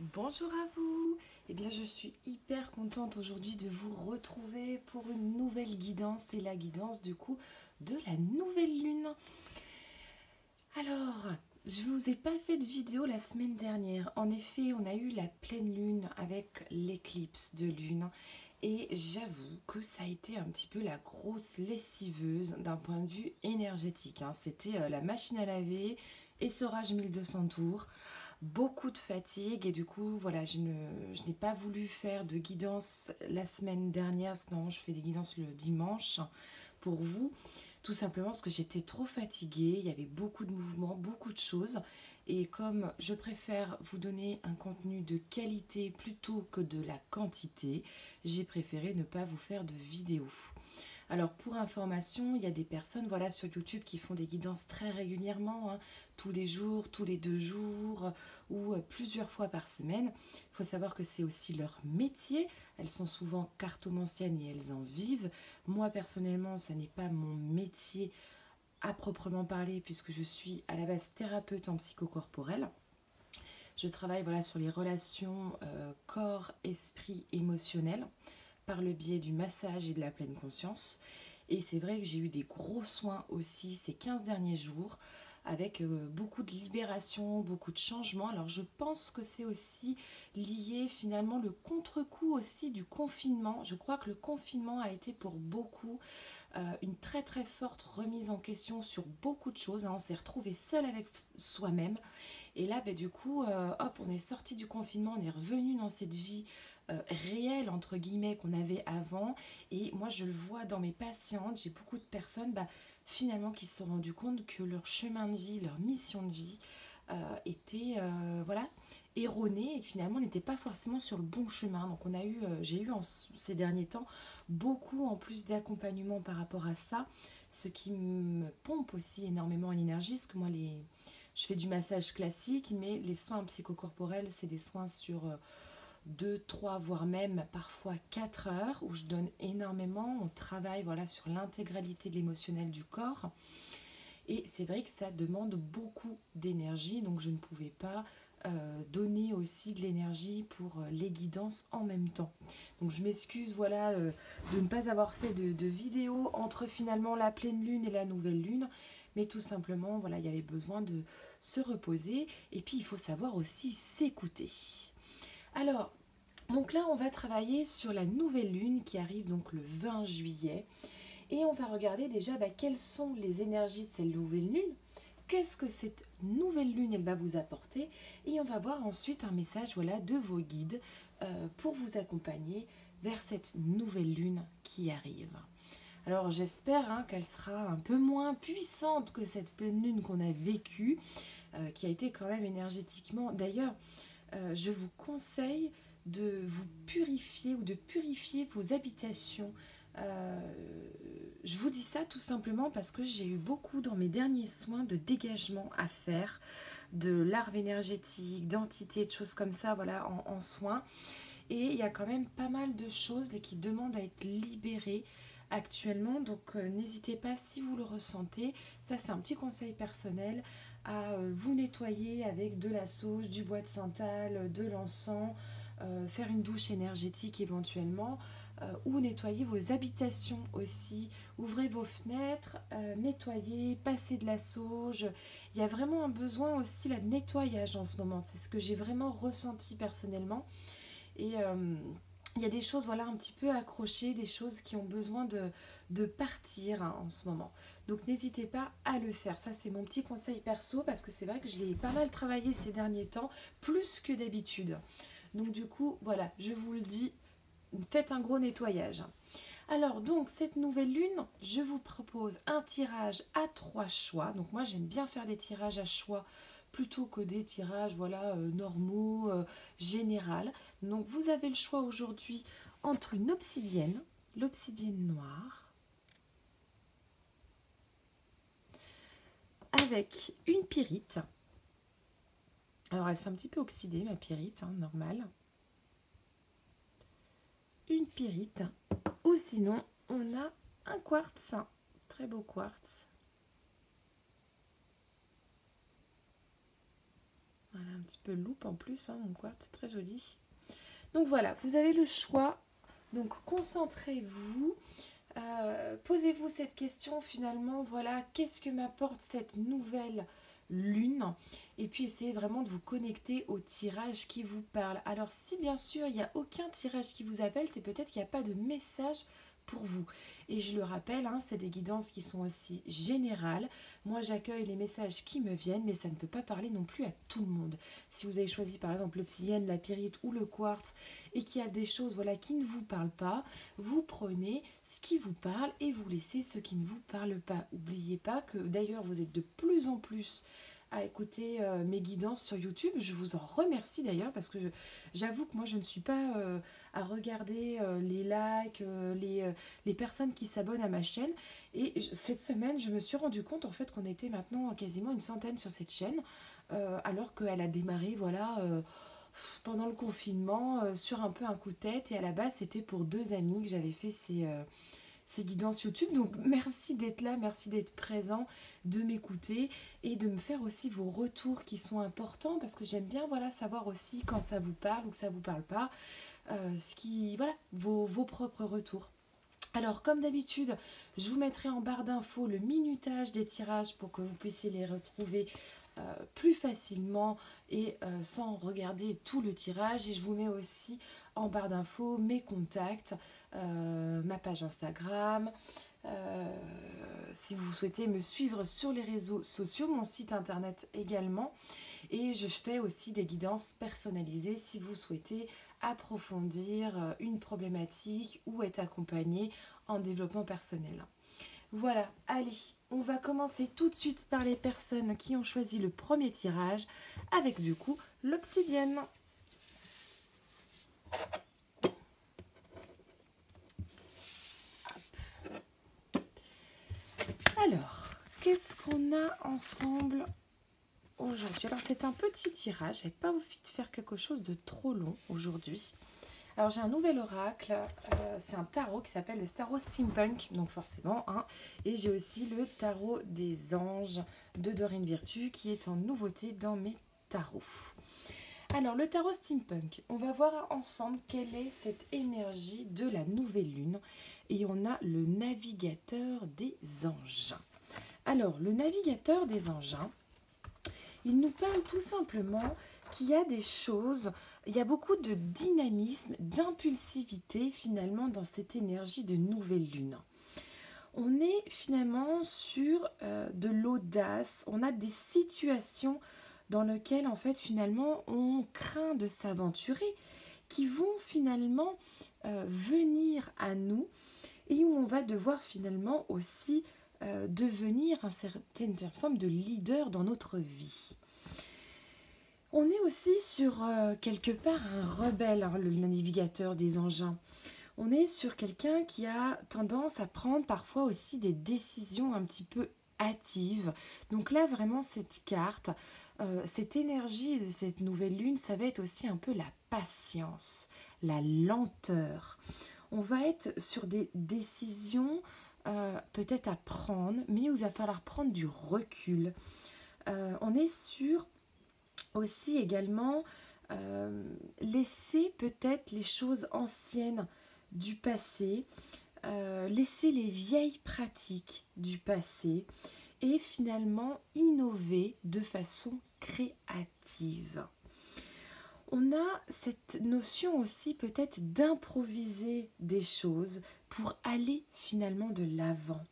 Bonjour à vous. Eh bien, je suis hyper contente aujourd'hui de vous retrouver pour une nouvelle guidance. C'est la guidance du coup de la nouvelle lune. Alors, je vous ai pas fait de vidéo la semaine dernière. En effet, on a eu la pleine lune avec l'éclipse de lune. Et j'avoue que ça a été un petit peu la grosse lessiveuse d'un point de vue énergétique, hein. C'était la machine à laver, essorage 1200 tours, beaucoup de fatigue et du coup voilà je n'ai pas voulu faire de guidance la semaine dernière parce que non je fais des guidances le dimanche pour vous, tout simplement parce que j'étais trop fatiguée, il y avait beaucoup de mouvements, beaucoup de choses et comme je préfère vous donner un contenu de qualité plutôt que de la quantité, j'ai préféré ne pas vous faire de vidéo. Alors pour information, il y a des personnes voilà, sur YouTube qui font des guidances très régulièrement, hein, tous les jours, tous les 2 jours ou plusieurs fois par semaine. Il faut savoir que c'est aussi leur métier. Elles sont souvent cartomanciennes et elles en vivent. Moi personnellement, ça n'est pas mon métier à proprement parler puisque je suis à la base thérapeute en psychocorporel. Je travaille voilà, sur les relations corps, esprit, émotionnel par le biais du massage et de la pleine conscience. Et c'est vrai que j'ai eu des gros soins aussi ces 15 derniers jours avec beaucoup de libération, beaucoup de changements. Alors je pense que c'est aussi lié finalement le contre-coup aussi du confinement. Je crois que le confinement a été pour beaucoup une très très forte remise en question sur beaucoup de choses, hein. On s'est retrouvé seul avec soi-même. Et là, du coup, hop, on est sorti du confinement, on est revenu dans cette vie réelle, entre guillemets, qu'on avait avant. Et moi, je le vois dans mes patientes, j'ai beaucoup de personnes, finalement, qui se sont rendues compte que leur chemin de vie, leur mission de vie était, voilà, erronée et que finalement, on n'était pas forcément sur le bon chemin. Donc, j'ai eu ces derniers temps beaucoup en plus d'accompagnement par rapport à ça, ce qui me pompe aussi énormément en énergie, parce que moi, je fais du massage classique, mais les soins psychocorporels, c'est des soins sur 2, 3, voire même parfois 4 heures, où je donne énormément. On travaille voilà, sur l'intégralité de l'émotionnel du corps. Et c'est vrai que ça demande beaucoup d'énergie, donc je ne pouvais pas donner aussi de l'énergie pour les guidances en même temps. Donc je m'excuse voilà, de ne pas avoir fait de vidéo entre finalement la pleine lune et la nouvelle lune, mais tout simplement voilà, il y avait besoin de se reposer et puis il faut savoir aussi s'écouter. Alors, donc là on va travailler sur la nouvelle lune qui arrive donc le 20 juillet et on va regarder déjà quelles sont les énergies de cette nouvelle lune, qu'est-ce que cette nouvelle lune elle va vous apporter et on va voir ensuite un message voilà, de vos guides pour vous accompagner vers cette nouvelle lune qui arrive. Alors j'espère qu'elle sera un peu moins puissante que cette pleine lune qu'on a vécue, qui a été quand même énergétiquement. D'ailleurs, je vous conseille de vous purifier ou de purifier vos habitations. Je vous dis ça tout simplement parce que j'ai eu beaucoup dans mes derniers soins de dégagement à faire, de larves énergétiques, d'entités, de choses comme ça voilà, en soins. Et il y a quand même pas mal de choses qui demandent à être libérées actuellement. Donc n'hésitez pas si vous le ressentez. Ça c'est un petit conseil personnel à vous nettoyer avec de la sauge, du bois de santal, de l'encens, faire une douche énergétique éventuellement. Ou nettoyer vos habitations aussi. Ouvrez vos fenêtres, nettoyez, passez de la sauge. Il y a vraiment un besoin aussi là, de nettoyage en ce moment. C'est ce que j'ai vraiment ressenti personnellement. Et il y a des choses voilà, un petit peu accrochées, des choses qui ont besoin de partir en ce moment. Donc n'hésitez pas à le faire. Ça c'est mon petit conseil perso parce que c'est vrai que je l'ai pas mal travaillé ces derniers temps, plus que d'habitude. Donc du coup, voilà, je vous le dis, faites un gros nettoyage. Alors donc cette nouvelle lune, je vous propose un tirage à 3 choix. Donc moi j'aime bien faire des tirages à choix plutôt que des tirages voilà, normaux, général. Donc vous avez le choix aujourd'hui entre une obsidienne, l'obsidienne noire, avec une pyrite. Alors elle s'est un petit peu oxydée ma pyrite, normale. Une pyrite, ou sinon on a un quartz, très beau quartz. Voilà, un petit peu loupe en plus, hein, mon quartz, c'est très joli. Donc voilà, vous avez le choix. Donc concentrez-vous. Posez-vous cette question finalement, voilà, qu'est-ce que m'apporte cette nouvelle lune? Et puis essayez vraiment de vous connecter au tirage qui vous parle. Alors si bien sûr il n'y a aucun tirage qui vous appelle, c'est peut-être qu'il n'y a pas de message pour vous. Et je le rappelle, hein, c'est des guidances qui sont aussi générales. Moi j'accueille les messages qui me viennent, mais ça ne peut pas parler non plus à tout le monde. Si vous avez choisi par exemple l'obsidienne, la pyrite ou le quartz, et qu'il y a des choses voilà, qui ne vous parlent pas, vous prenez ce qui vous parle et vous laissez ce qui ne vous parle pas. N'oubliez pas que d'ailleurs vous êtes de plus en plus à écouter mes guidances sur YouTube. Je vous en remercie d'ailleurs parce que j'avoue que moi je ne suis pas à regarder les likes, les personnes qui s'abonnent à ma chaîne. Et cette semaine je me suis rendu compte en fait qu'on était maintenant quasiment une centaine sur cette chaîne alors qu'elle a démarré voilà pendant le confinement sur un peu un coup de tête et à la base c'était pour 2 amis que j'avais fait ces guidances YouTube. Donc merci d'être là, merci d'être présent, de m'écouter et de me faire aussi vos retours qui sont importants parce que j'aime bien voilà, savoir aussi quand ça vous parle ou que ça ne vous parle pas, voilà, vos propres retours. Alors comme d'habitude, je vous mettrai en barre d'infos le minutage des tirages pour que vous puissiez les retrouver plus facilement et sans regarder tout le tirage. Et je vous mets aussi en barre d'infos mes contacts, ma page Instagram, si vous souhaitez me suivre sur les réseaux sociaux, mon site internet également. Et je fais aussi des guidances personnalisées si vous souhaitez approfondir une problématique ou être accompagné en développement personnel. Voilà, allez, on va commencer tout de suite par les personnes qui ont choisi le premier tirage avec du coup l'obsidienne. Alors, qu'est-ce qu'on a ensemble aujourd'hui? Alors, c'est un petit tirage, j'avais pas envie de faire quelque chose de trop long aujourd'hui. Alors j'ai un nouvel oracle, c'est un tarot qui s'appelle le tarot steampunk, donc forcément, hein, et j'ai aussi le tarot des anges de Dorine Virtue qui est en nouveauté dans mes tarots. Alors le tarot steampunk, on va voir ensemble quelle est cette énergie de la nouvelle lune, et on a le navigateur des anges. Alors le navigateur des anges, il nous parle tout simplement qu'il y a des choses, il y a beaucoup de dynamisme, d'impulsivité finalement dans cette énergie de nouvelle lune. On est finalement sur de l'audace, on a des situations dans lesquelles en fait finalement on craint de s'aventurer, qui vont finalement venir à nous et où on va devoir finalement aussi devenir une certaine forme de leader dans notre vie. On est aussi sur quelque part un rebelle, hein, le navigateur des engins. On est sur quelqu'un qui a tendance à prendre parfois aussi des décisions un petit peu hâtives. Donc là, vraiment, cette carte, cette énergie de cette nouvelle lune, ça va être aussi un peu la patience, la lenteur. On va être sur des décisions peut-être à prendre, mais où il va falloir prendre du recul. On est sur aussi également laisser peut-être les choses anciennes du passé, laisser les vieilles pratiques du passé et finalement innover de façon créative. On a cette notion aussi peut-être d'improviser des choses pour aller finalement de l'avant.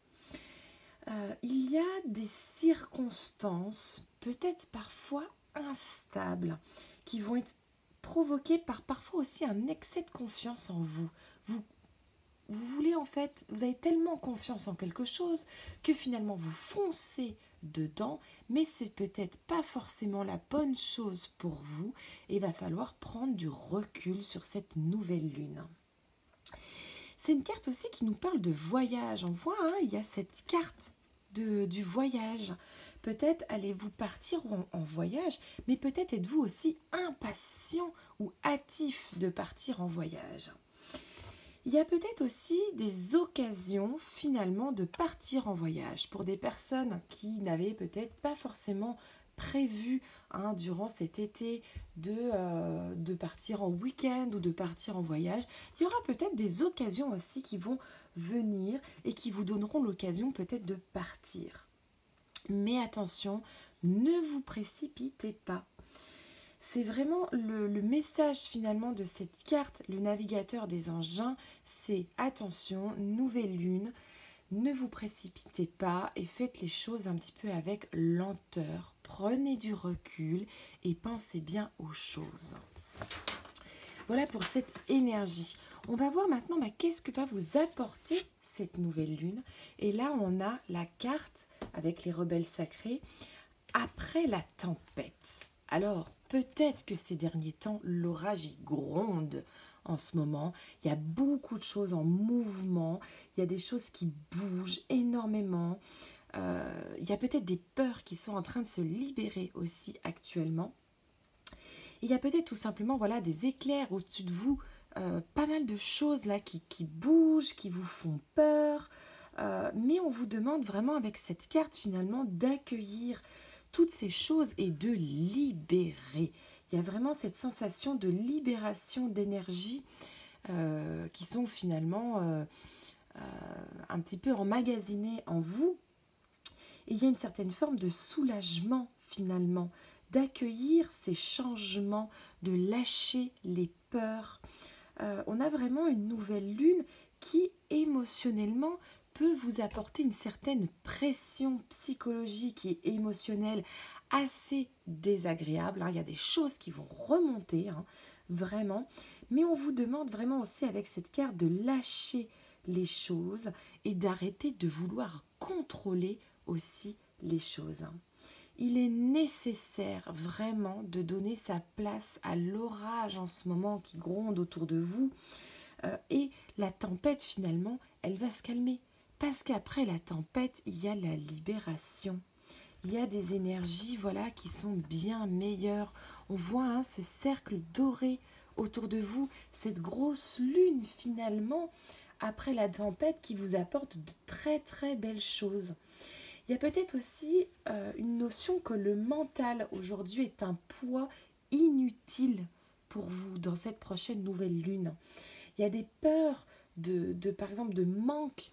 Il y a des circonstances peut-être parfois instables qui vont être provoquées par parfois aussi un excès de confiance en vous. Vous voulez en fait, vous avez tellement confiance en quelque chose que finalement vous foncez dedans, mais c'est peut-être pas forcément la bonne chose pour vous et il va falloir prendre du recul sur cette nouvelle lune. C'est une carte aussi qui nous parle de voyage. On voit, hein, il y a cette carte du voyage. Peut-être allez-vous partir en voyage, mais peut-être êtes-vous aussi impatient ou hâtif de partir en voyage. Il y a peut-être aussi des occasions finalement de partir en voyage pour des personnes qui n'avaient peut-être pas forcément prévu durant cet été de partir en week-end ou de partir en voyage, il y aura peut-être des occasions aussi qui vont venir et qui vous donneront l'occasion peut-être de partir. Mais attention, ne vous précipitez pas. C'est vraiment le message finalement de cette carte, le navigateur des engins, c'est attention, nouvelle lune, ne vous précipitez pas et faites les choses un petit peu avec lenteur. Prenez du recul et pensez bien aux choses. Voilà pour cette énergie. On va voir maintenant qu'est-ce que va vous apporter cette nouvelle lune. Et là, on a la carte avec les rebelles sacrés après la tempête. Alors, peut-être que ces derniers temps, l'orage y gronde en ce moment. Il y a beaucoup de choses en mouvement. Il y a des choses qui bougent énormément. Il y a peut-être des peurs qui sont en train de se libérer aussi actuellement. Il y a peut-être tout simplement des éclairs au-dessus de vous. Pas mal de choses là qui bougent, qui vous font peur. Mais on vous demande vraiment avec cette carte finalement d'accueillir toutes ces choses et de libérer. Il y a vraiment cette sensation de libération d'énergie qui sont finalement un petit peu emmagasinées en vous. Et il y a une certaine forme de soulagement finalement, d'accueillir ces changements, de lâcher les peurs. On a vraiment une nouvelle lune qui émotionnellement peut vous apporter une certaine pression psychologique et émotionnelle assez désagréable. Il y a des choses qui vont remonter, vraiment. Mais on vous demande vraiment aussi avec cette carte de lâcher les choses et d'arrêter de vouloir contrôler aussi les choses. Il est nécessaire vraiment de donner sa place à l'orage en ce moment qui gronde autour de vous. Et la tempête finalement, elle va se calmer. Parce qu'après la tempête, il y a la libération. Il y a des énergies qui sont bien meilleures. On voit ce cercle doré autour de vous, cette grosse lune finalement, après la tempête qui vous apporte de très très belles choses. Il y a peut-être aussi une notion que le mental aujourd'hui est un poids inutile pour vous dans cette prochaine nouvelle lune. Il y a des peurs par exemple de manque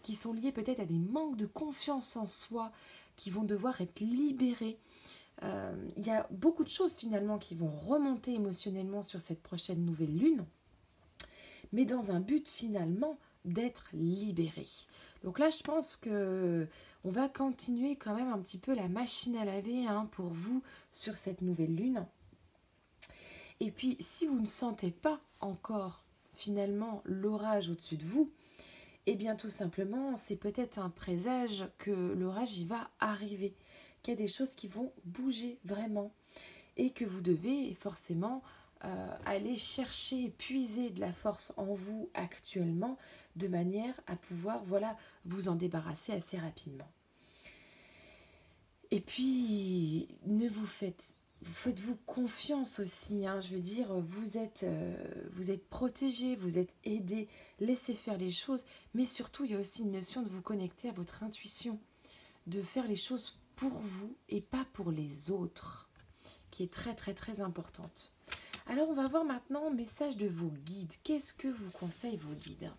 qui sont liées peut-être à des manques de confiance en soi qui vont devoir être libérés. Il y a beaucoup de choses finalement qui vont remonter émotionnellement sur cette prochaine nouvelle lune, mais dans un but finalement d'être libéré. Donc là, je pense que on va continuer quand même un petit peu la machine à laver pour vous sur cette nouvelle lune. Et puis, si vous ne sentez pas encore finalement l'orage au-dessus de vous, eh bien tout simplement, c'est peut-être un présage que l'orage y va arriver, qu'il y a des choses qui vont bouger vraiment et que vous devez forcément aller chercher, puiser de la force en vous actuellement de manière à pouvoir vous en débarrasser assez rapidement. Et puis, faites-vous confiance aussi, je veux dire, vous êtes protégé, vous êtes aidé, laissez faire les choses, mais surtout, il y a aussi une notion de vous connecter à votre intuition, de faire les choses pour vous et pas pour les autres, qui est très très très importante. Alors, on va voir maintenant un message de vos guides. Qu'est-ce que vous conseillent vos guides ?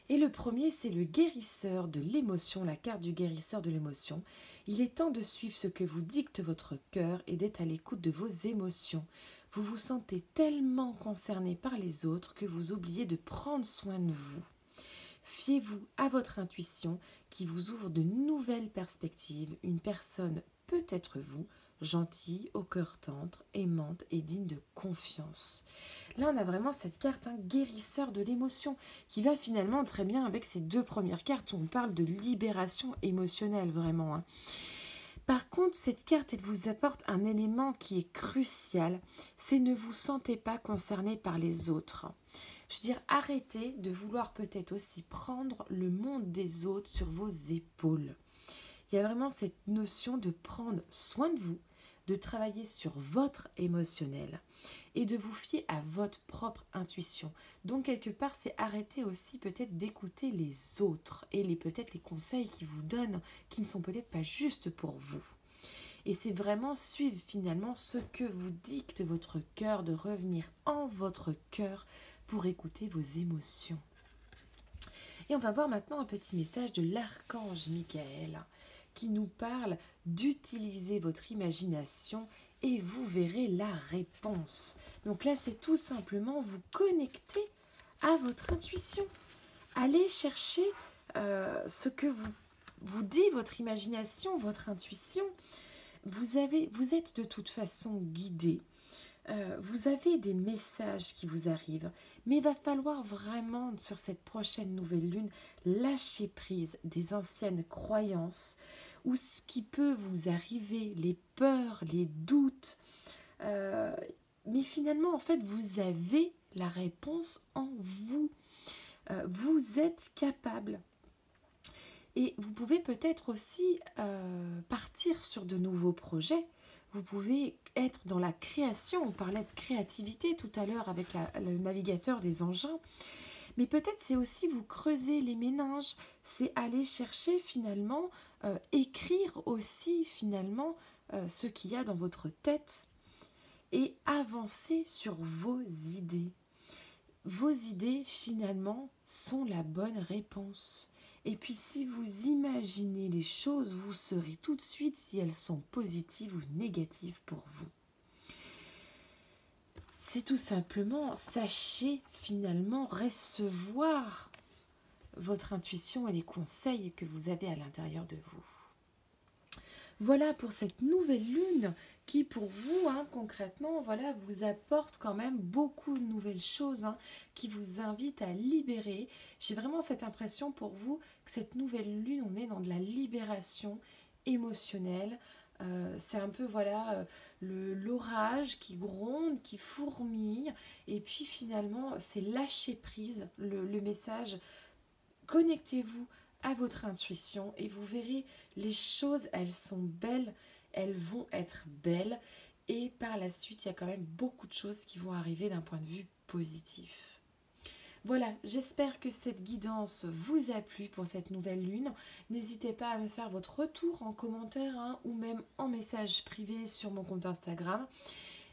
Et le premier, c'est le guérisseur de l'émotion, la carte du guérisseur de l'émotion. Il est temps de suivre ce que vous dicte votre cœur et d'être à l'écoute de vos émotions. Vous vous sentez tellement concerné par les autres que vous oubliez de prendre soin de vous. Fiez-vous à votre intuition qui vous ouvre de nouvelles perspectives. Une personne peut être vous, gentille, au cœur tendre, aimante et digne de confiance. Là, on a vraiment cette carte, guérisseur de l'émotion, qui va finalement très bien avec ces deux premières cartes où on parle de libération émotionnelle, vraiment. Par contre, cette carte, elle vous apporte un élément qui est crucial, c'est ne vous sentez pas concerné par les autres. Je veux dire, arrêtez de vouloir peut-être aussi prendre le monde des autres sur vos épaules. Il y a vraiment cette notion de prendre soin de vous, de travailler sur votre émotionnel et de vous fier à votre propre intuition. Donc quelque part, c'est arrêter aussi peut-être d'écouter les autres et peut-être les conseils qu'ils vous donnent qui ne sont peut-être pas justes pour vous. Et c'est vraiment suivre finalement ce que vous dicte votre cœur, de revenir en votre cœur pour écouter vos émotions. Et on va voir maintenant un petit message de l'archange Michael qui nous parle d'utiliser votre imagination et vous verrez la réponse. Donc là, c'est tout simplement vous connecter à votre intuition. Allez chercher ce que vous dit votre imagination, votre intuition. Vous êtes de toute façon guidé. Vous avez des messages qui vous arrivent, mais il va falloir vraiment, sur cette prochaine nouvelle lune, lâcher prise des anciennes croyances ou ce qui peut vous arriver, les peurs, les doutes. Mais finalement, en fait, vous avez la réponse en vous. Vous êtes capable. Et vous pouvez peut-être aussi partir sur de nouveaux projets. Vous pouvez être dans la création. On parlait de créativité tout à l'heure avec le navigateur des engins. Mais peut-être c'est aussi vous creuser les méninges. C'est aller chercher finalement, écrire aussi finalement ce qu'il y a dans votre tête. Et avancer sur vos idées. Vos idées finalement sont la bonne réponse. Et puis si vous imaginez les choses, vous saurez tout de suite si elles sont positives ou négatives pour vous. C'est tout simplement, sachez finalement recevoir votre intuition et les conseils que vous avez à l'intérieur de vous. Voilà pour cette nouvelle lune qui pour vous, concrètement, voilà, vous apporte quand même beaucoup de nouvelles choses qui vous invitent à libérer. J'ai vraiment cette impression pour vous que cette nouvelle lune, on est dans de la libération émotionnelle. C'est un peu voilà l'orage qui gronde, qui fourmille. Et puis finalement, c'est lâcher prise, le message. Connectez-vous à votre intuition et vous verrez les choses, elles sont belles, elles vont être belles et par la suite il y a quand même beaucoup de choses qui vont arriver d'un point de vue positif. Voilà, j'espère que cette guidance vous a plu pour cette nouvelle lune. N'hésitez pas à me faire votre retour en commentaire ou même en message privé sur mon compte Instagram.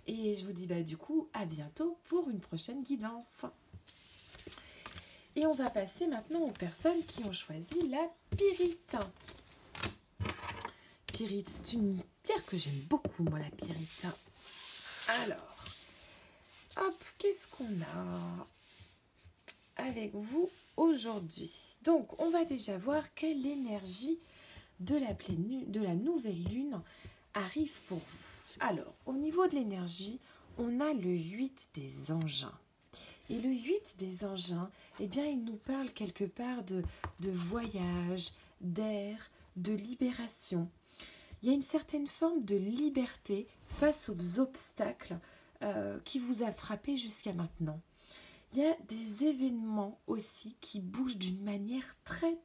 Et je vous dis du coup à bientôt pour une prochaine guidance. Et on va passer maintenant aux personnes qui ont choisi la pyrite. Pyrite, c'est une pierre que j'aime beaucoup, moi, la pyrite. Alors, hop, qu'est-ce qu'on a avec vous aujourd'hui? Donc, on va déjà voir quelle énergie de la pleine lune, de la nouvelle lune arrive pour vous. Alors, au niveau de l'énergie, on a le 8 des engins. Et le 8 des engins, eh bien, il nous parle quelque part de voyage, d'air, de libération. Il y a une certaine forme de liberté face aux obstacles qui vous a frappé jusqu'à maintenant. Il y a des événements aussi qui bougent d'une manière très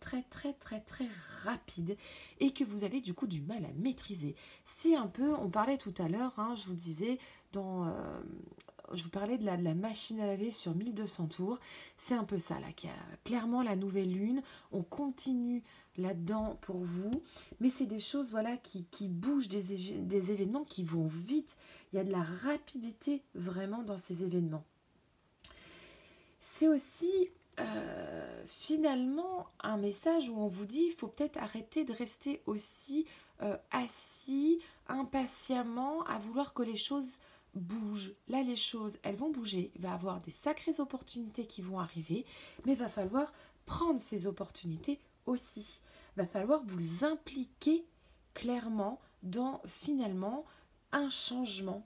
rapide et que vous avez du coup du mal à maîtriser. C'est un peu, on parlait tout à l'heure, je vous disais, je vous parlais de la machine à laver sur 1200 tours. C'est un peu ça là, qui a clairement la nouvelle lune. On continue là-dedans pour vous. Mais c'est des choses voilà, qui bougent, des événements qui vont vite. Il y a de la rapidité vraiment dans ces événements. C'est aussi finalement un message où on vous dit il faut peut-être arrêter de rester aussi assis impatiemment à vouloir que les choses bougent. Là, les choses, elles vont bouger. Il va y avoir des sacrées opportunités qui vont arriver, mais il va falloir prendre ces opportunités aussi. Il va falloir vous impliquer clairement dans finalement un changement.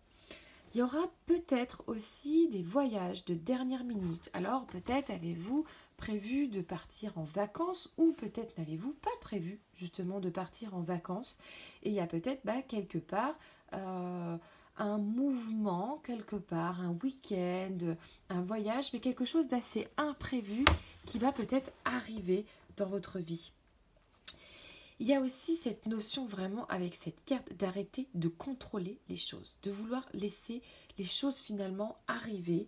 Il y aura peut-être aussi des voyages de dernière minute. Alors peut-être avez-vous prévu de partir en vacances ou peut-être n'avez-vous pas prévu justement de partir en vacances. Et il y a peut-être quelque part un mouvement, quelque part, un week-end, un voyage, mais quelque chose d'assez imprévu qui va peut-être arriver dans votre vie. Il y a aussi cette notion vraiment avec cette carte d'arrêter de contrôler les choses, de vouloir laisser les choses finalement arriver.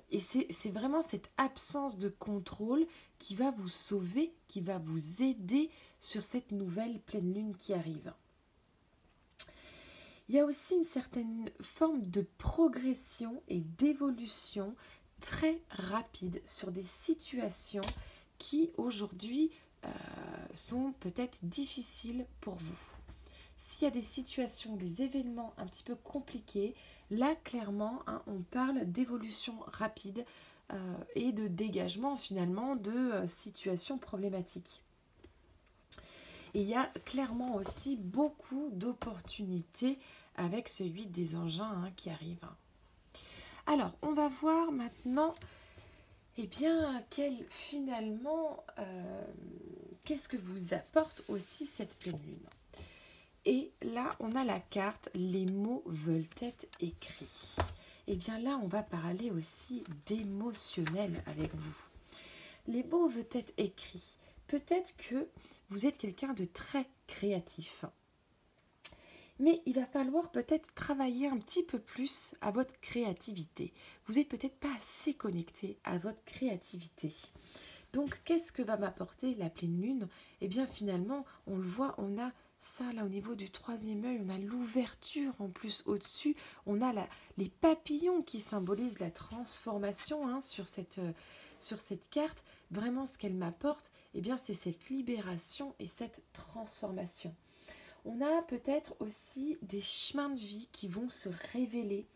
Et c'est vraiment cette absence de contrôle qui va vous sauver, qui va vous aider sur cette nouvelle pleine lune qui arrive. Il y a aussi une certaine forme de progression et d'évolution très rapide sur des situations qui aujourd'hui sont peut-être difficiles pour vous. S'il y a des situations, des événements un petit peu compliqués, là clairement on parle d'évolution rapide et de dégagement finalement de situations problématiques. Et il y a clairement aussi beaucoup d'opportunités avec ce 8 des engins qui arrive. Alors, on va voir maintenant, finalement, qu'est-ce que vous apporte aussi cette pleine lune. Et là, on a la carte « Les mots veulent être écrits ». Et bien là, on va parler aussi d'émotionnel avec vous. Les mots veulent être écrits. Peut-être que vous êtes quelqu'un de très créatif. Mais il va falloir peut-être travailler un petit peu plus à votre créativité. Vous n'êtes peut-être pas assez connecté à votre créativité. Donc, qu'est-ce que va m'apporter la pleine lune? Eh bien, finalement, on le voit, on a ça là au niveau du troisième œil, on a l'ouverture en plus au-dessus, on a les papillons qui symbolisent la transformation sur cette carte. Vraiment, ce qu'elle m'apporte, eh bien, c'est cette libération et cette transformation. On a peut-être aussi des chemins de vie qui vont se révéler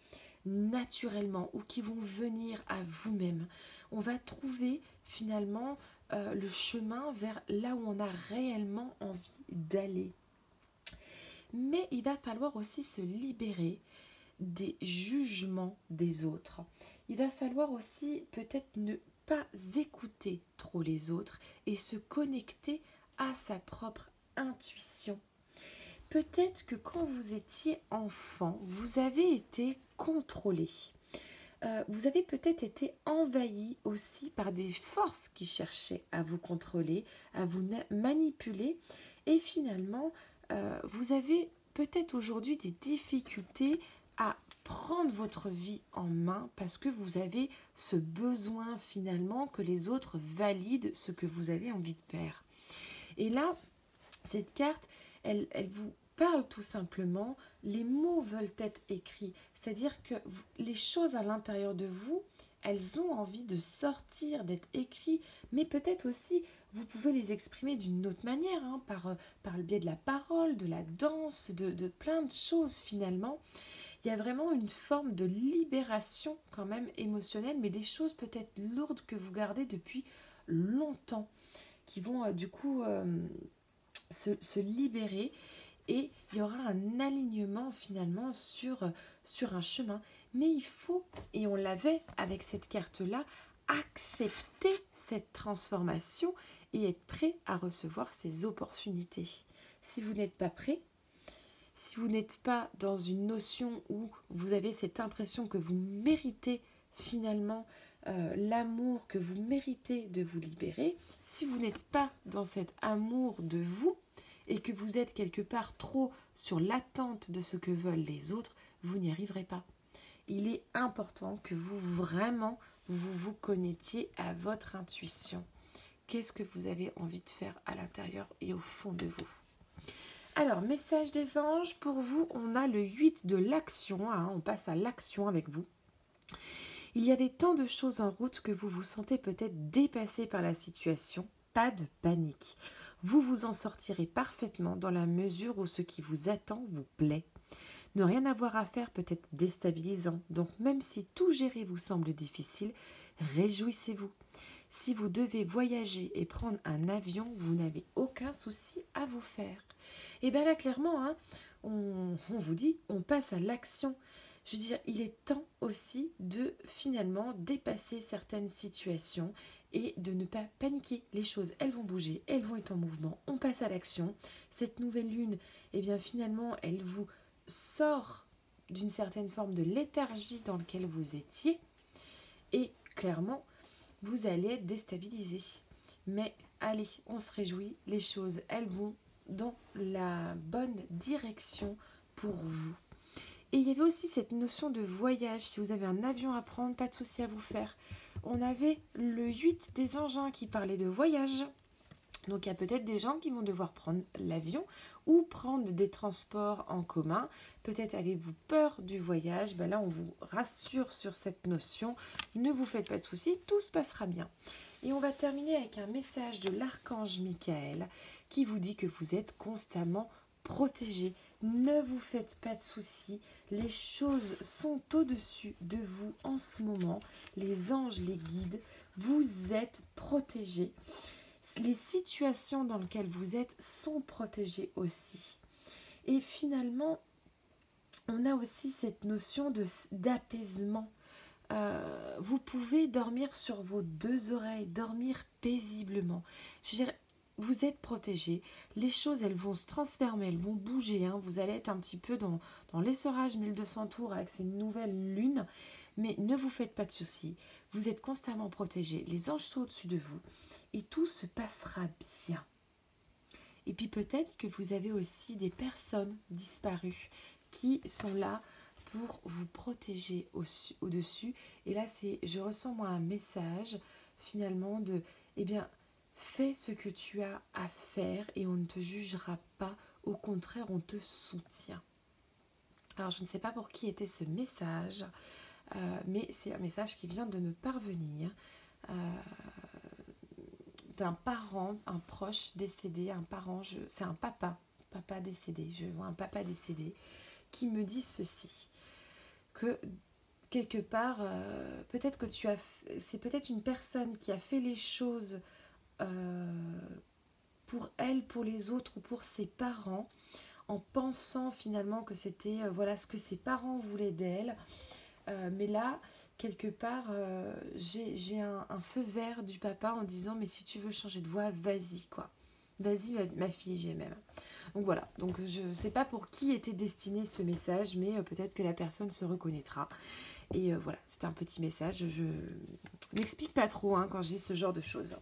naturellement ou qui vont venir à vous-même. On va trouver finalement le chemin vers là où on a réellement envie d'aller. Mais il va falloir aussi se libérer des jugements des autres. Il va falloir aussi peut-être ne pas écouter trop les autres et se connecter à sa propre intuition. Peut-être que quand vous étiez enfant, vous avez été contrôlé. Vous avez peut-être été envahi aussi par des forces qui cherchaient à vous contrôler, à vous manipuler. Et finalement, vous avez peut-être aujourd'hui des difficultés à prendre votre vie en main parce que vous avez ce besoin finalement que les autres valident ce que vous avez envie de faire. Et là, cette carte, elle vous parle tout simplement, les mots veulent être écrits. C'est-à-dire que les choses à l'intérieur de vous, elles ont envie de sortir, d'être écrites, mais peut-être aussi, vous pouvez les exprimer d'une autre manière, par le biais de la parole, de la danse, de plein de choses finalement. Il y a vraiment une forme de libération quand même émotionnelle, mais des choses peut-être lourdes que vous gardez depuis longtemps, qui vont du coup se libérer. Et il y aura un alignement finalement sur un chemin. Mais il faut, et on l'avait avec cette carte-là, accepter cette transformation et être prêt à recevoir ces opportunités. Si vous n'êtes pas prêt, si vous n'êtes pas dans une notion où vous avez cette impression que vous méritez finalement l'amour, que vous méritez de vous libérer, si vous n'êtes pas dans cet amour de vous, et que vous êtes quelque part trop sur l'attente de ce que veulent les autres, vous n'y arriverez pas. Il est important que vous connectiez à votre intuition. Qu'est-ce que vous avez envie de faire à l'intérieur et au fond de vous? Alors, message des anges, pour vous, on a le 8 de l'action, on passe à l'action avec vous. Il y avait tant de choses en route que vous vous sentez peut-être dépassé par la situation. Pas de panique. Vous vous en sortirez parfaitement dans la mesure où ce qui vous attend vous plaît. Ne rien avoir à faire peut être déstabilisant, donc même si tout gérer vous semble difficile, réjouissez-vous. Si vous devez voyager et prendre un avion, vous n'avez aucun souci à vous faire. Et bien là, clairement, on vous dit, on passe à l'action. Je veux dire, il est temps aussi de finalement dépasser certaines situations et de ne pas paniquer. Les choses, elles vont bouger, elles vont être en mouvement. On passe à l'action. Cette nouvelle lune, eh bien finalement, elle vous sort d'une certaine forme de léthargie dans laquelle vous étiez. Et clairement, vous allez être déstabilisé. Mais allez, on se réjouit. Les choses, elles vont dans la bonne direction pour vous. Et il y avait aussi cette notion de voyage. Si vous avez un avion à prendre, pas de souci à vous faire. On avait le 8 des engins qui parlait de voyage. Donc il y a peut-être des gens qui vont devoir prendre l'avion ou prendre des transports en commun. Peut-être avez-vous peur du voyage. Ben là, on vous rassure sur cette notion. Ne vous faites pas de soucis, tout se passera bien. Et on va terminer avec un message de l'archange Michael qui vous dit que vous êtes constamment protégé. Ne vous faites pas de soucis. Les choses sont au-dessus de vous en ce moment. Les anges, les guides, vous êtes protégés. Les situations dans lesquelles vous êtes sont protégées aussi. Et finalement, on a aussi cette notion d'apaisement. Vous pouvez dormir sur vos deux oreilles, dormir paisiblement. Je veux dire, vous êtes protégés. Les choses, elles vont se transformer, elles vont bouger. Hein. Vous allez être un petit peu dans l'essorage 1200 tours avec ces nouvelles lunes. Mais ne vous faites pas de soucis. Vous êtes constamment protégés. Les anges sont au-dessus de vous. Et tout se passera bien. Et puis peut-être que vous avez aussi des personnes disparues qui sont là pour vous protéger au-dessus. Et là, je ressens moi un message finalement de, eh bien, fais ce que tu as à faire et on ne te jugera pas. Au contraire, on te soutient. Alors, je ne sais pas pour qui était ce message, mais c'est un message qui vient de me parvenir. D'un parent, un proche décédé, un parent, c'est un papa décédé, je vois un papa décédé qui me dit ceci, que quelque part, peut-être que c'est peut-être une personne qui a fait les choses pour elle, pour les autres ou pour ses parents, en pensant finalement que c'était voilà ce que ses parents voulaient d'elle, mais là, quelque part, j'ai un feu vert du papa en disant mais si tu veux changer de voix, vas-y quoi. Vas-y ma fille, j'ai même. Donc voilà, donc je ne sais pas pour qui était destiné ce message, mais peut-être que la personne se reconnaîtra. Et voilà, c'est un petit message, je m'explique pas trop quand j'ai ce genre de choses.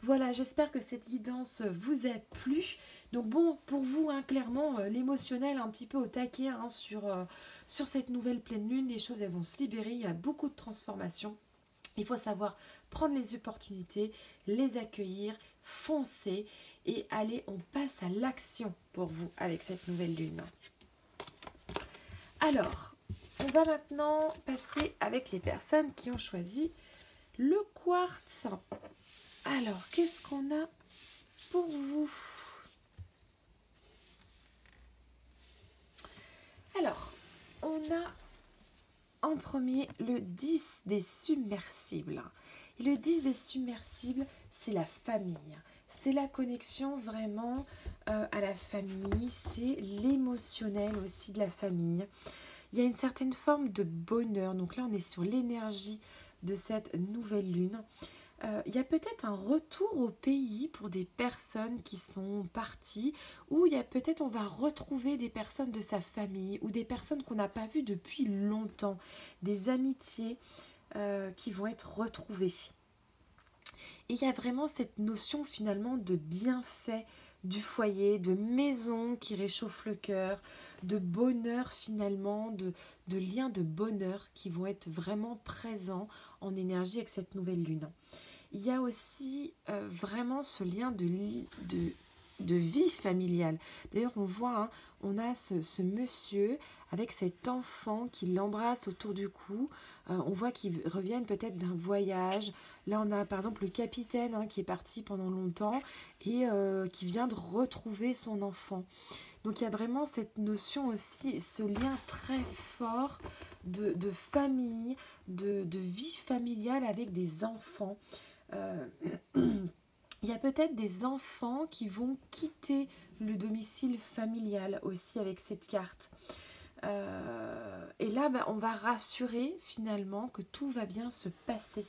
Voilà, j'espère que cette guidance vous a plu. Donc bon, pour vous, clairement, l'émotionnel un petit peu au taquet sur cette nouvelle pleine lune, les choses elles vont se libérer, il y a beaucoup de transformations. Il faut savoir prendre les opportunités, les accueillir, foncer et allez, on passe à l'action pour vous avec cette nouvelle lune. Alors, on va maintenant passer avec les personnes qui ont choisi le quartz. Alors, qu'est-ce qu'on a pour vous? Alors, on a en premier le 10 des submersibles. Et le 10 des submersibles, c'est la famille. C'est la connexion vraiment à la famille. C'est l'émotionnel aussi de la famille. Il y a une certaine forme de bonheur. Donc là, on est sur l'énergie de cette nouvelle lune. Il y a peut-être un retour au pays pour des personnes qui sont parties, ou il y a peut-être on va retrouver des personnes de sa famille ou des personnes qu'on n'a pas vues depuis longtemps, des amitiés qui vont être retrouvées. Et il y a vraiment cette notion finalement de bienfait du foyer, de maison qui réchauffe le cœur, de bonheur finalement, de liens de bonheur qui vont être vraiment présents en énergie avec cette nouvelle lune. Il y a aussi vraiment ce lien de vie familiale. D'ailleurs, on voit, on a ce monsieur avec cet enfant qui l'embrasse autour du cou. On voit qu'ils reviennent peut-être d'un voyage. Là, on a par exemple le capitaine qui est parti pendant longtemps et qui vient de retrouver son enfant. Donc, il y a vraiment cette notion aussi, ce lien très fort de famille, de vie familiale avec des enfants. Il y a peut-être des enfants qui vont quitter le domicile familial aussi avec cette carte. Et là, on va rassurer finalement que tout va bien se passer.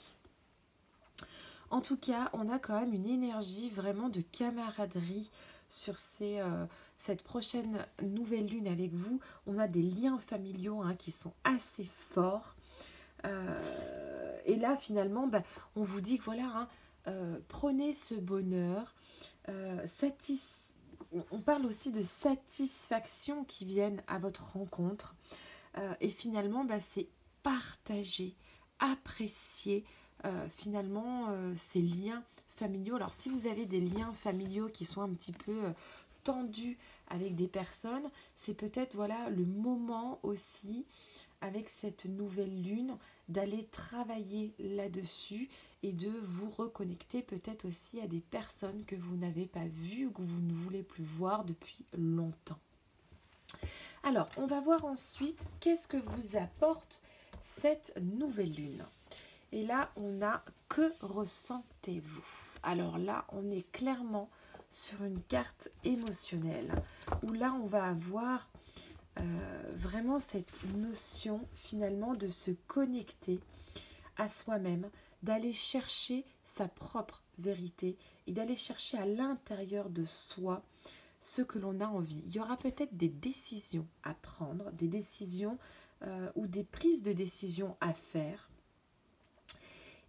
En tout cas, on a quand même une énergie vraiment de camaraderie sur cette prochaine nouvelle lune avec vous. On a des liens familiaux qui sont assez forts. Et là, finalement, on vous dit que voilà, prenez ce bonheur. On parle aussi de satisfaction qui viennent à votre rencontre. Et finalement, c'est partager, apprécier finalement ces liens familiaux. Alors si vous avez des liens familiaux qui sont un petit peu tendus avec des personnes, c'est peut-être voilà le moment aussi avec cette nouvelle lune d'aller travailler là-dessus et de vous reconnecter peut-être aussi à des personnes que vous n'avez pas vues ou que vous ne voulez plus voir depuis longtemps. Alors, on va voir ensuite qu'est-ce que vous apporte cette nouvelle lune. Et là, on a que ressentez-vous. Alors là, on est clairement sur une carte émotionnelle où là, on va avoir vraiment cette notion finalement de se connecter à soi-même, d'aller chercher sa propre vérité et d'aller chercher à l'intérieur de soi ce que l'on a envie. Il y aura peut-être des décisions à prendre, des décisions ou des prises de décision à faire.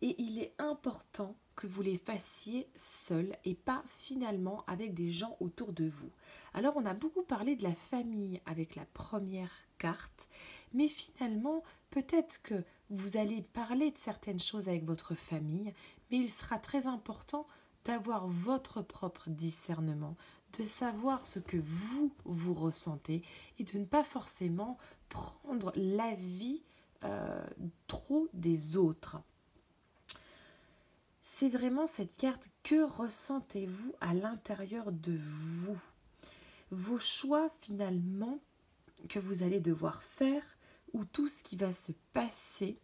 Et il est important que vous les fassiez seul et pas finalement avec des gens autour de vous. Alors on a beaucoup parlé de la famille avec la première carte, mais finalement peut-être que vous allez parler de certaines choses avec votre famille, mais il sera très important d'avoir votre propre discernement, de savoir ce que vous ressentez et de ne pas forcément prendre l'avis trop des autres. C'est vraiment cette carte, que ressentez-vous à l'intérieur de vous? Vos choix finalement que vous allez devoir faire ou tout ce qui va se passer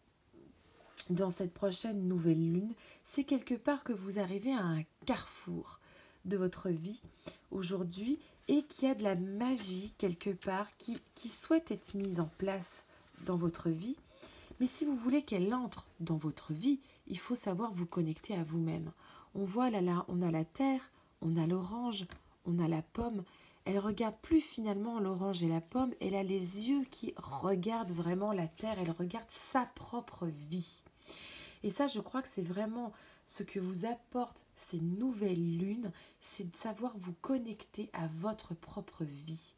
dans cette prochaine nouvelle lune, c'est quelque part que vous arrivez à un carrefour de votre vie aujourd'hui et qu'il y a de la magie quelque part qui souhaite être mise en place dans votre vie. Mais si vous voulez qu'elle entre dans votre vie, il faut savoir vous connecter à vous-même. On voit là, on a la terre, on a l'orange, on a la pomme. Elle regarde plus finalement l'orange et la pomme, elle a les yeux qui regardent vraiment la terre, elle regarde sa propre vie. Et ça, je crois que c'est vraiment ce que vous apportent ces nouvelles lunes, c'est de savoir vous connecter à votre propre vie.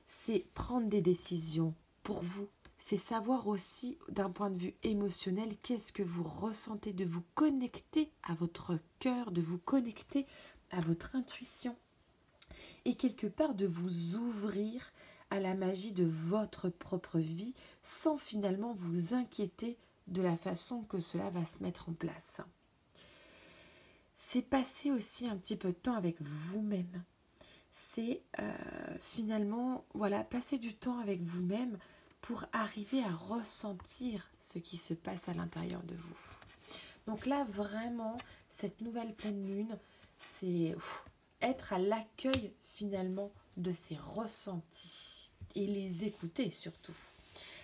C'est prendre des décisions pour vous. C'est savoir aussi, d'un point de vue émotionnel, qu'est-ce que vous ressentez, de vous connecter à votre cœur, de vous connecter à votre intuition et quelque part de vous ouvrir à la magie de votre propre vie sans finalement vous inquiéter de la façon que cela va se mettre en place. C'est passer aussi un petit peu de temps avec vous-même. C'est finalement, voilà, passer du temps avec vous-même pour arriver à ressentir ce qui se passe à l'intérieur de vous. Donc là, vraiment, cette nouvelle pleine lune, c'est être à l'accueil finalement de ces ressentis et les écouter surtout.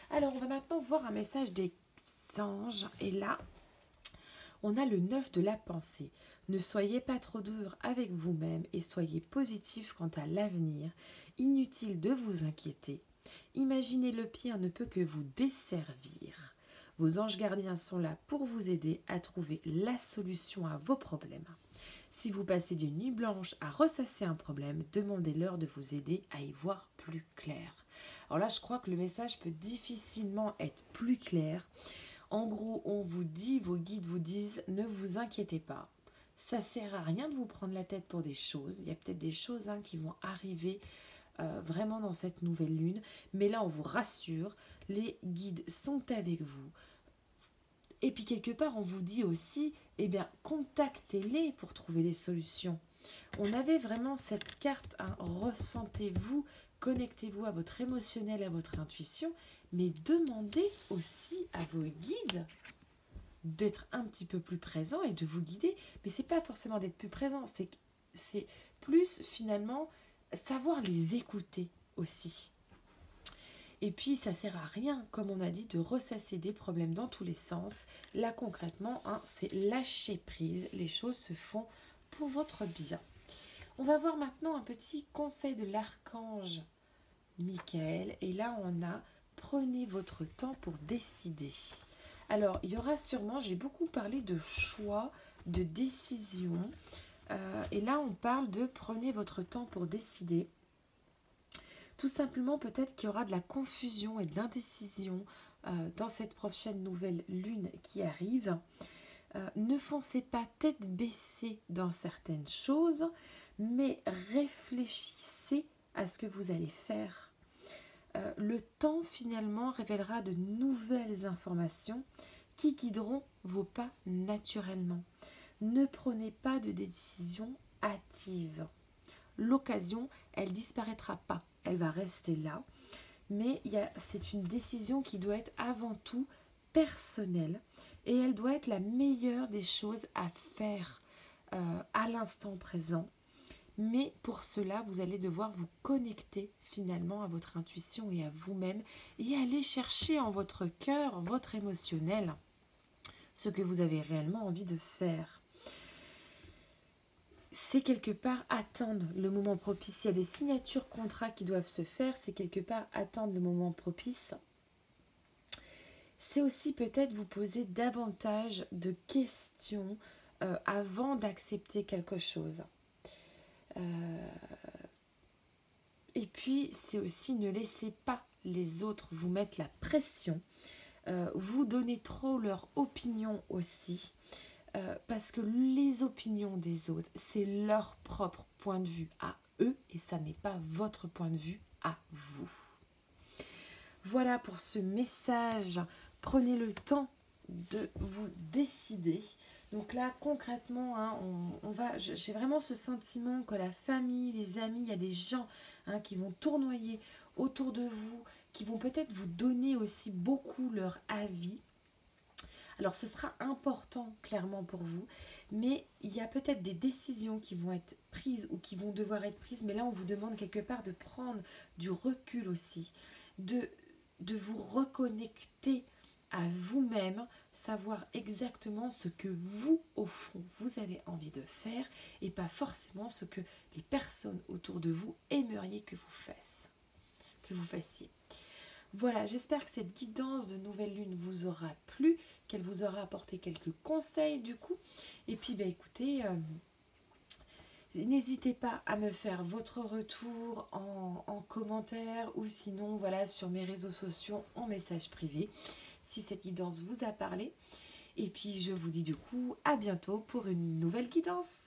Alors, on va maintenant voir un message des anges. Et là, on a le 9 de la pensée. Ne soyez pas trop dur avec vous-même et soyez positif quant à l'avenir. Inutile de vous inquiéter. Imaginez le pire ne peut que vous desservir. Vos anges gardiens sont là pour vous aider à trouver la solution à vos problèmes. Si vous passez d'une nuit blanche à ressasser un problème, demandez-leur de vous aider à y voir plus clair. Alors là, je crois que le message peut difficilement être plus clair. En gros, on vous dit, vos guides vous disent, ne vous inquiétez pas. Ça ne sert à rien de vous prendre la tête pour des choses. Il y a peut-être des choses qui vont arriver vraiment dans cette nouvelle lune. Mais là, on vous rassure, les guides sont avec vous. Et puis quelque part, on vous dit aussi, eh bien, contactez-les pour trouver des solutions. On avait vraiment cette carte, ressentez-vous, connectez-vous à votre émotionnel, à votre intuition, mais demandez aussi à vos guides d'être un petit peu plus présents et de vous guider. Mais c'est pas forcément d'être plus présent, c'est plus finalement savoir les écouter aussi. Et puis ça sert à rien, comme on a dit, de ressasser des problèmes dans tous les sens. Là concrètement, c'est lâcher prise, les choses se font pour votre bien. On va voir maintenant un petit conseil de l'archange Michael. Et là on a, prenez votre temps pour décider. Alors il y aura sûrement, j'ai beaucoup parlé de choix, de décision. Et là on parle de prenez votre temps pour décider. Tout simplement, peut-être qu'il y aura de la confusion et de l'indécision dans cette prochaine nouvelle lune qui arrive. Ne foncez pas tête baissée dans certaines choses, mais réfléchissez à ce que vous allez faire. Le temps finalement révélera de nouvelles informations qui guideront vos pas naturellement. Ne prenez pas de décision hâtive. L'occasion, elle disparaîtra pas, elle va rester là, mais c'est une décision qui doit être avant tout personnelle et elle doit être la meilleure des choses à faire à l'instant présent. Mais pour cela, vous allez devoir vous connecter finalement à votre intuition et à vous-même et aller chercher en votre cœur, votre émotionnel, ce que vous avez réellement envie de faire. C'est quelque part attendre le moment propice. Il y a des signatures contrats qui doivent se faire, c'est quelque part attendre le moment propice. C'est aussi peut-être vous poser davantage de questions avant d'accepter quelque chose. Et puis, c'est aussi ne laissez pas les autres vous mettre la pression, vous donner trop leur opinion aussi, parce que les opinions des autres, c'est leur propre point de vue à eux et ça n'est pas votre point de vue à vous. Voilà pour ce message. Prenez le temps de vous décider. Donc là, concrètement, hein, j'ai vraiment ce sentiment que la famille, les amis, il y a des gens qui vont tournoyer autour de vous, qui vont peut-être vous donner aussi beaucoup leur avis. Alors ce sera important clairement pour vous, mais il y a peut-être des décisions qui vont être prises ou qui vont devoir être prises, mais là on vous demande quelque part de prendre du recul aussi, de vous reconnecter à vous-même, savoir exactement ce que vous, au fond, vous avez envie de faire et pas forcément ce que les personnes autour de vous aimeriez que vous fassiez. Voilà, j'espère que cette guidance de nouvelle lune vous aura plu, qu'elle vous aura apporté quelques conseils du coup. Et puis, écoutez, n'hésitez pas à me faire votre retour en commentaire ou sinon, voilà, sur mes réseaux sociaux en message privé, si cette guidance vous a parlé. Et puis, je vous dis du coup à bientôt pour une nouvelle guidance.